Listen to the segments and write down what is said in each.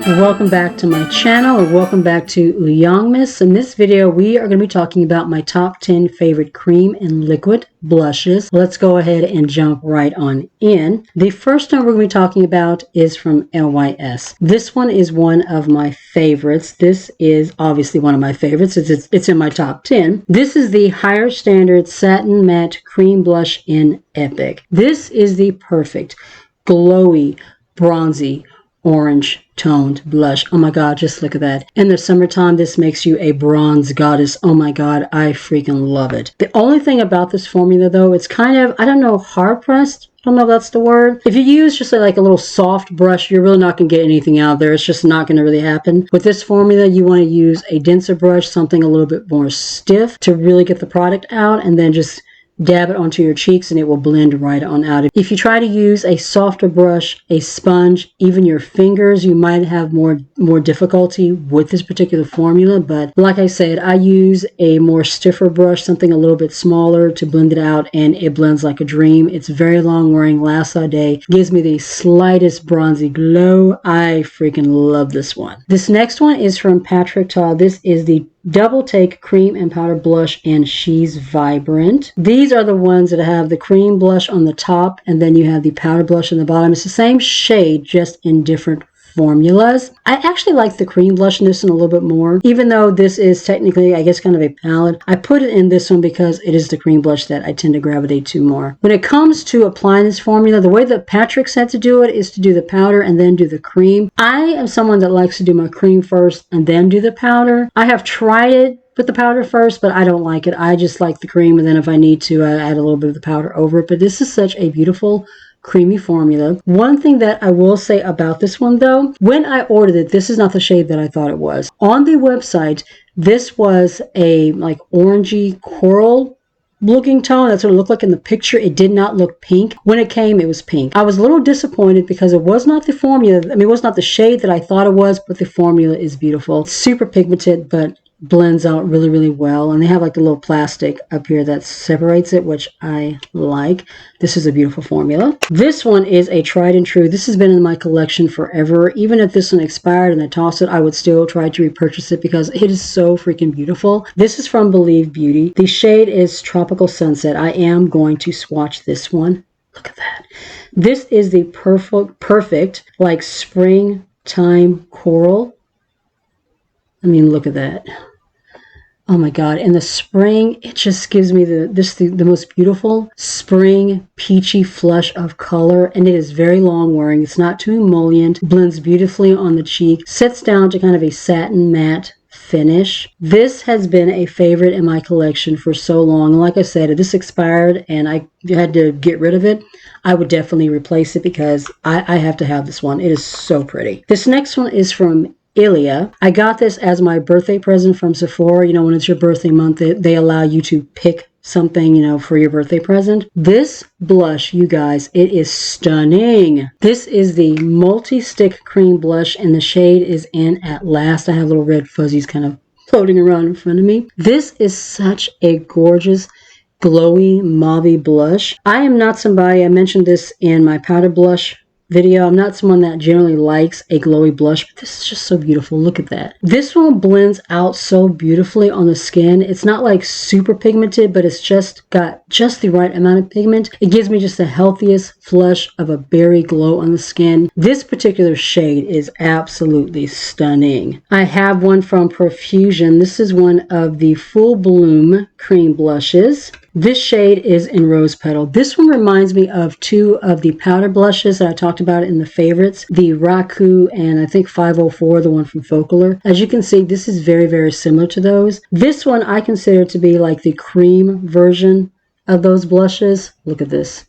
Welcome back to my channel, or welcome back to Ulzzangmas. In this video, we are going to be talking about my top 10 favorite cream and liquid blushes. Let's go ahead and jump right on in. The first one we're going to be talking about is from LYS. This one is one of my favorites. This is obviously one of my favorites. It's in my top 10. This is the Higher Standard Satin Matte Cream Blush in Epic. This is the perfect glowy, bronzy, orange toned blush. Oh my god, just look at that. In the summertime, this makes you a bronze goddess. Oh my god, I freaking love it. The only thing about this formula though, it's kind of, I don't know, hard pressed. I don't know if that's the word. If you use just like a little soft brush, you're really not going to get anything out there. It's just not going to really happen. With this formula, you want to use a denser brush, something a little bit more stiff to really get the product out, and then just dab it onto your cheeks and it will blend right on out. If you try to use a softer brush, a sponge, even your fingers, you might have more difficulty with this particular formula. But like I said, I use a more stiffer brush, something a little bit smaller to blend it out, and it blends like a dream. It's very long wearing, lasts all day, gives me the slightest bronzy glow. I freaking love this one. This next one is from Petal. This is the Double Take Cream and Powder Blush, and She's Vibrant. These are the ones that have the cream blush on the top, and then you have the powder blush on the bottom. It's the same shade, just in different formulas. I actually like the cream blush in this one a little bit more, even though this is technically, I guess, kind of a palette. I put it in this one because it is the cream blush that I tend to gravitate to more. When it comes to applying this formula, the way that Patrick said to do it is to do the powder and then do the cream. I am someone that likes to do my cream first and then do the powder. I have tried it with the powder first, but I don't like it. I just like the cream, and then if I need to, I add a little bit of the powder over it. But this is such a beautiful creamy formula. One thing that I will say about this one though, when I ordered it, this is not the shade that I thought it was. On the website, this was a like orangey coral looking tone. That's what it looked like in the picture. It did not look pink. When it came, it was pink. I was a little disappointed because it was not the formula. I mean, it was not the shade that I thought it was, but the formula is beautiful. It's super pigmented, but blends out really, really well. And they have like a little plastic up here that separates it, which I like. This is a beautiful formula. This one is a tried and true. This has been in my collection forever. Even if this one expired and I tossed it, I would still try to repurchase it because it is so freaking beautiful. This is from Believe Beauty. The shade is Tropical Sunset. I am going to swatch this one. Look at that. This is the perfect like springtime coral. I mean, look at that. Oh my god, in the spring, it just gives me the most beautiful spring peachy flush of color, and it is very long wearing. It's not too emollient, blends beautifully on the cheek, sets down to kind of a satin matte finish. This has been a favorite in my collection for so long. Like I said, if this expired and I had to get rid of it, I would definitely replace it because I have to have this one. It is so pretty. This next one is from Ilya. I got this as my birthday present from Sephora. You know, when it's your birthday month, they allow you to pick something, you know, for your birthday present. This blush, you guys, it is stunning. This is the multi-stick cream blush, and the shade is in At Last. I have little red fuzzies kind of floating around in front of me. This is such a gorgeous, glowy, mauvey blush. I am not somebody, I mentioned this in my powder blush video, I'm not someone that generally likes a glowy blush, but this is just so beautiful. Look at that. This one blends out so beautifully on the skin. It's not like super pigmented, but it's just got just the right amount of pigment. It gives me just the healthiest flush of a berry glow on the skin. This particular shade is absolutely stunning. I have one from Profusion. This is one of the Full Bloom cream blushes. This shade is in Rose Petal. This one reminds me of two of the powder blushes that I talked about in the favorites, the Raku and I think 504, the one from Folklore. As you can see, this is very, very similar to those. This one I consider to be like the cream version of those blushes. Look at this.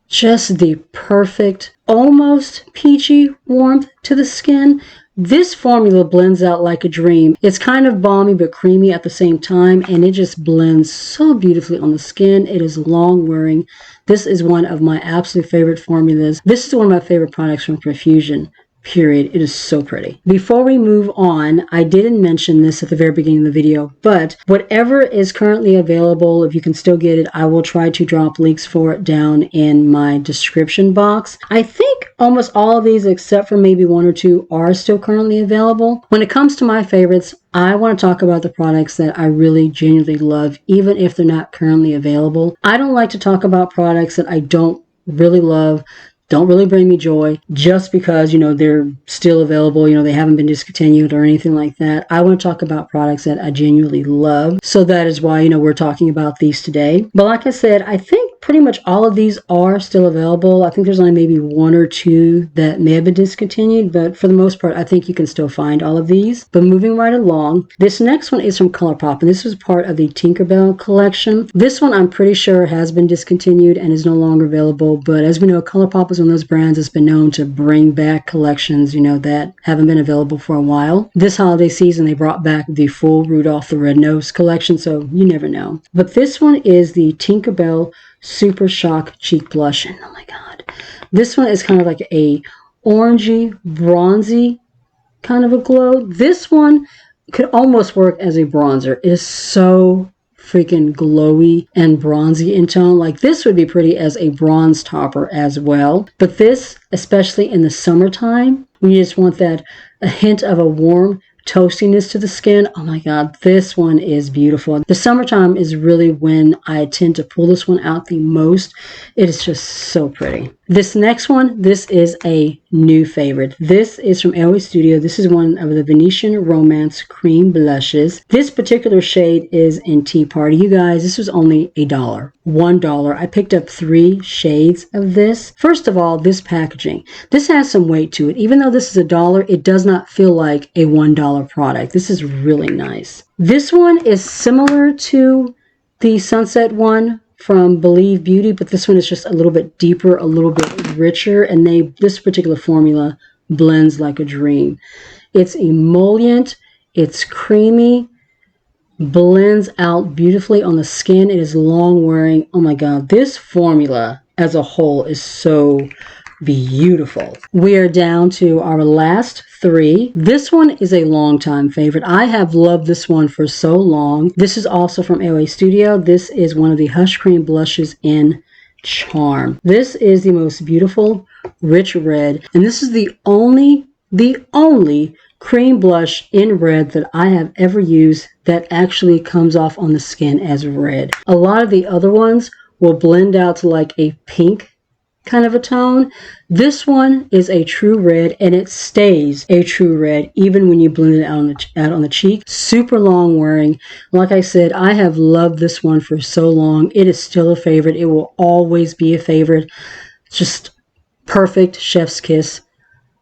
Just the perfect, almost peachy warmth to the skin. This formula blends out like a dream. It's kind of balmy but creamy at the same time, and it just blends so beautifully on the skin. It is long wearing. This is one of my absolute favorite formulas. This is one of my favorite products from Profusion. period. It is so pretty. Before we move on, I didn't mention this at the very beginning of the video, but whatever is currently available, if you can still get it, I will try to drop links for it down in my description box. I think almost all of these, except for maybe one or two, are still currently available. When it comes to my favorites, I want to talk about the products that I really genuinely love, even if they're not currently available. I don't like to talk about products that I don't really love, don't really bring me joy, just because, they're still available, they haven't been discontinued or anything like that. I want to talk about products that I genuinely love. So that is why, we're talking about these today. But like I said, I think pretty much all of these are still available. I think there's only maybe one or two that may have been discontinued, but for the most part, I think you can still find all of these. But moving right along, this next one is from ColourPop, and this was part of the Tinkerbell collection. This one I'm pretty sure has been discontinued and is no longer available, but as we know, ColourPop is one of those brands that's been known to bring back collections, that haven't been available for a while. This holiday season, they brought back the full Rudolph the Red-Nosed collection, so you never know. But this one is the Tinkerbell Super Shock Cheek Blush, and oh my god, this one is kind of like a orangey, bronzy kind of a glow. This one could almost work as a bronzer. It is so freaking glowy and bronzy in tone. Like, this would be pretty as a bronze topper as well. But this, especially in the summertime, when you just want that a hint of a warm toastiness to the skin, oh my god, this one is beautiful. The summertime is really when I tend to pull this one out the most. It is just so pretty. This next one, this is a new favorite. This is from AOA Studio. This is one of the Venetian Romance Cream Blushes. This particular shade is in Tea Party. You guys, this was only $1. $1. I picked up 3 shades of this. First of all, this packaging. This has some weight to it. Even though this is $1, it does not feel like a $1 product. This is really nice. This one is similar to the Sunset one from Believe Beauty, but this one is just a little bit deeper, a little bit richer, and this particular formula blends like a dream. It's emollient, it's creamy, blends out beautifully on the skin. It is long wearing. Oh my god, this formula as a whole is so beautiful. We are down to our last 3. This one is a long-time favorite. I have loved this one for so long. This is also from AOA Studio. This is one of the Hush Cream blushes in Charm. This is the most beautiful, rich red, and this is the only cream blush in red that I have ever used that actually comes off on the skin as red. A lot of the other ones will blend out to like a pink kind of a tone. This one is a true red, and it stays a true red even when you blend it out on the cheek. Super long wearing. Like I said, I have loved this one for so long. It is still a favorite. It will always be a favorite. Just perfect chef's kiss.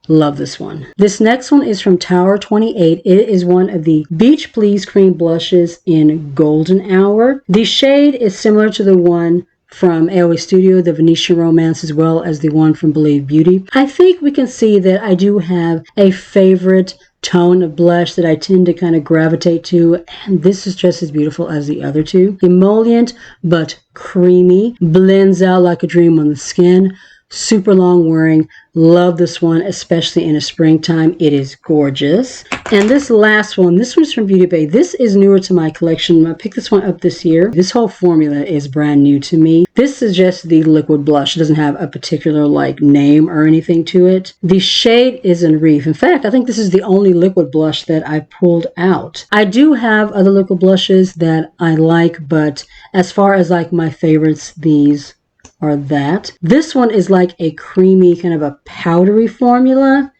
Love this one. This next one is from Tower 28. It is one of the Beach Please cream blushes in Golden Hour. The shade is similar to the one from AOA Studio, the Venetian Romance, as well as the one from Believe Beauty. I think we can see that I do have a favorite tone of blush that I tend to kind of gravitate to, and this is just as beautiful as the other two. Emollient but creamy, blends out like a dream on the skin. Super long wearing. Love this one, especially in the springtime. It is gorgeous. And this last one, this one's from Beauty Bay. This is newer to my collection. I picked this one up this year. This whole formula is brand new to me. This is just the liquid blush. It doesn't have a particular like name or anything to it. The shade is in Reef. In fact, I think this is the only liquid blush that I pulled out. I do have other liquid blushes that I like, but as far as like my favorites, these are that. This one is like a creamy, kind of a powdery formula.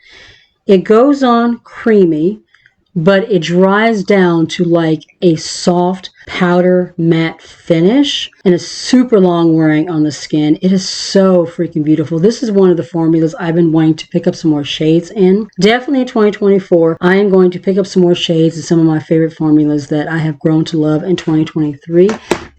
It goes on creamy, but it dries down to like a soft powder matte finish, and it's super long wearing on the skin. It is so freaking beautiful. This is one of the formulas I've been wanting to pick up some more shades in. Definitely in 2024, I am going to pick up some more shades and some of my favorite formulas that I have grown to love in 2023.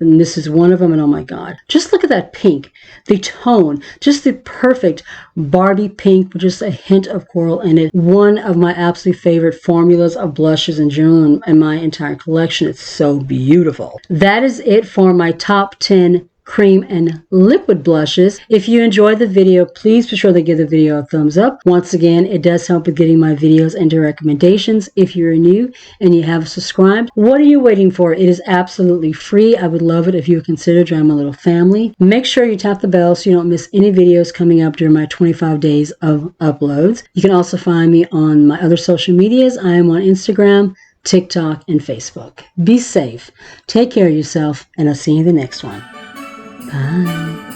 And this is one of them, and oh my god. Just look at that pink. The tone, just the perfect Barbie pink with just a hint of coral in it. One of my absolute favorite formulas of blushes in general in my entire collection. It's so beautiful. That is it for my top 10 cream and liquid blushes. If you enjoyed the video, please be sure to give the video a thumbs up. Once again, it does help with getting my videos into recommendations. If you're new and you have subscribed, what are you waiting for? It is absolutely free. I would love it if you would consider joining my little family. Make sure you tap the bell so you don't miss any videos coming up during my 25 days of uploads. You can also find me on my other social medias. I am on Instagram, TikTok, and Facebook. Be safe. Take care of yourself, and I'll see you in the next one. Bye.